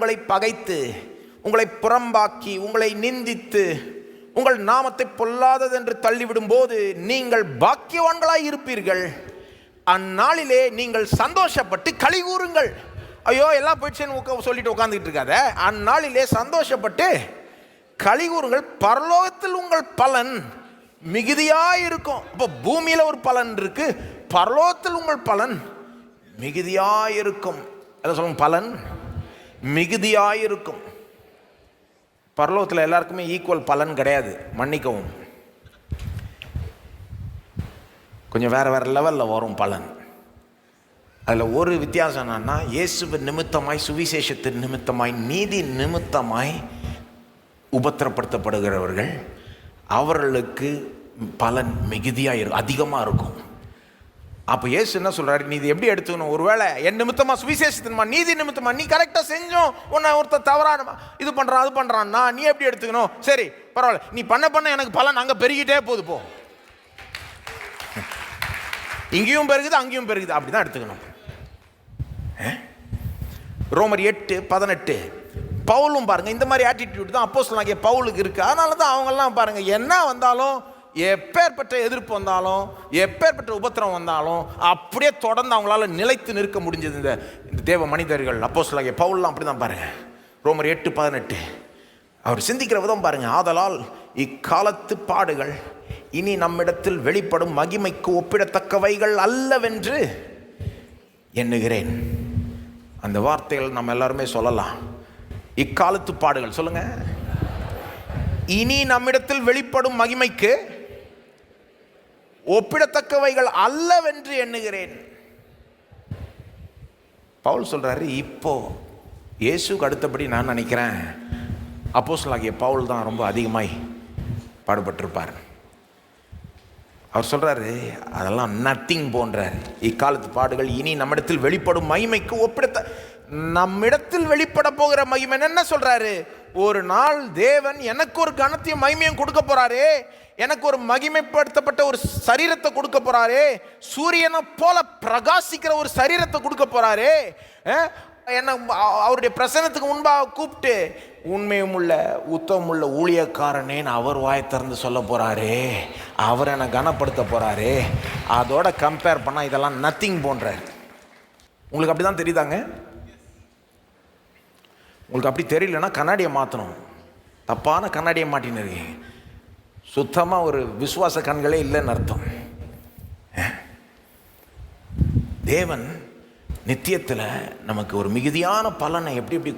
உங்களை பகைத்து, உங்களை புறம்பாக்கி, உங்களை நிந்தித்து, உங்கள் நாமத்தை பொல்லாதது என்று தள்ளிவிடும் போது நீங்கள் பாக்கியவான்களாய் இருப்பீர்கள். அந்நாளிலே நீங்கள் சந்தோஷப்பட்டு களி கூறுங்கள். ஐயோ எல்லாம் போயிடுச்சேன்னு சொல்லிட்டு உட்காந்துக்கிட்டு இருக்காத. அந்நாளிலே சந்தோஷப்பட்டு களி கூறுங்கள், பரலோகத்தில் உங்கள் பலன் மிகுதியாயிருக்கும். இப்போ பூமியில் ஒரு பலன் இருக்கு, பரலோகத்தில் உங்கள் பலன் மிகுதியாயிருக்கும். என்ன சொல்லுங்க? பலன் மிகுதியாயிருக்கும். பரலோகத்தில் எல்லாருக்குமே ஈக்குவல் பலன் கிடையாது, மன்னிக்கவும். கொஞ்சம் வேறு வேறு லெவலில் வரும் பலன். அதில் ஒரு வித்தியாசம் என்னன்னா, இயேசுவின் நிமித்தமாய், சுவிசேஷத்தின் நிமித்தமாய், நீதி நிமித்தமாய் உபத்திரப்படுத்தப்படுகிறவர்கள், அவர்களுக்கு பலன் மிகுதியாக அதிகமாக இருக்கும். அப்போ இயேசு என்ன சொல்கிறாரு? நீ இது எப்படி எடுத்துக்கணும்? ஒருவேளை என் நிமித்தமாக, சுவிசேஷத்தின்மா, நீதி நிமித்தமாக நீ கரெக்டாக செஞ்சோம், உன்னை ஒருத்தர் தவறான இது பண்ணுறான் அது பண்ணுறான்னா நீ எப்படி எடுத்துக்கணும்? சரி பரவாயில்ல, நீ பண்ண எனக்கு பலன் அங்கே பெருகிட்டே போகுது, போ, இங்கேயும் பெருகுது அங்கேயும் பெருகுது, அப்படி தான் எடுத்துக்கணும். ரோமர் 8:18 பவுலும் பாருங்க, இந்த மாதிரி ஆட்டிடியூட் தான் அப்போஸ்தலனாகிய பவுலுக்கு இருக்கு. அதனால தான் அவங்கெல்லாம் பாருங்க, என்ன வந்தாலும், எப்பேற்பட்ட எதிர்ப்பு வந்தாலும், எப்பேற்பட்ட உபத்திரம் வந்தாலும் அப்படியே தொடர்ந்து அவங்களால நிலைத்து நிற்க முடிஞ்சது. இந்த தேவ மனிதர்கள், அப்போஸ்தலனாகிய பவுல்லாம் அப்படி தான் பாருங்க. ரோமர் 8:18 அவர் சிந்திக்கிற விதம் பாருங்க. ஆதலால் இக்காலத்து பாடுகள் இனி நம்மிடத்தில் வெளிப்படும் மகிமைக்கு ஒப்பிடத்தக்கவைகள் அல்லவென்று எண்ணுகிறேன். அந்த வார்த்தைகள் நம்ம எல்லாருமே சொல்லலாம். இக்காலத்து பாடுகள் சொல்லுங்க. இனி நம்மிடத்தில் வெளிப்படும் மகிமைக்கு ஒப்பிடத்தக்கவைகள் அல்லவென்று எண்ணுகிறேன். பவுல் சொல்றாரு, இப்போ இயேசுக்கு அடுத்தபடி நான் நினைக்கிறேன் அப்போஸ்தலனாகிய பவுல் தான் ரொம்ப அதிகமாய் பாடுபட்டிருப்பார். அவர் சொல்றாரு, அதெல்லாம் நத்திங் போன்றார். இக்காலத்து பாடுகள் இனி நம்மிடத்தில் வெளிப்படும் மகிமைக்கு நம்மிடத்தில் வெளிப்பட போகிற மகிமை என்ன சொல்றாரு? ஒரு நாள் தேவன் எனக்கு ஒரு கனத்தையும் மகிமையும் கொடுக்க போறாரே, எனக்கு ஒரு மகிமைப்படுத்தப்பட்ட ஒரு சரீரத்தை கொடுக்க போறாரே, சூரியனை போல பிரகாசிக்கிற ஒரு சரீரத்தை கொடுக்க போறாரே, என்ன அவருடைய பிரசன்னத்துக்கு முன்பாக கூப்பிட்டு உண்மையும் உள்ள உத்தமம் உள்ள ஊழியக்காரனேன்னு அவர் வாயை திறந்து சொல்ல போறாரே, அவர் என்னை கனப்படுத்த போறாரே. அதோட கம்பேர் பண்ணால் இதெல்லாம் நத்திங் போன்றார். உங்களுக்கு அப்படி தான் தெரியுதாங்க? உங்களுக்கு அப்படி தெரியலன்னா கண்ணாடியை மாற்றணும். தப்பான கண்ணாடியை மாட்டின்னு இருக்கீங்க. சுத்தமாக ஒரு விசுவாச கண்களே இல்லைன்னு அர்த்தம். தேவன் நித்தியத்தில் நமக்கு ஒரு மிகுதியான பலனை எப்படி எப்படி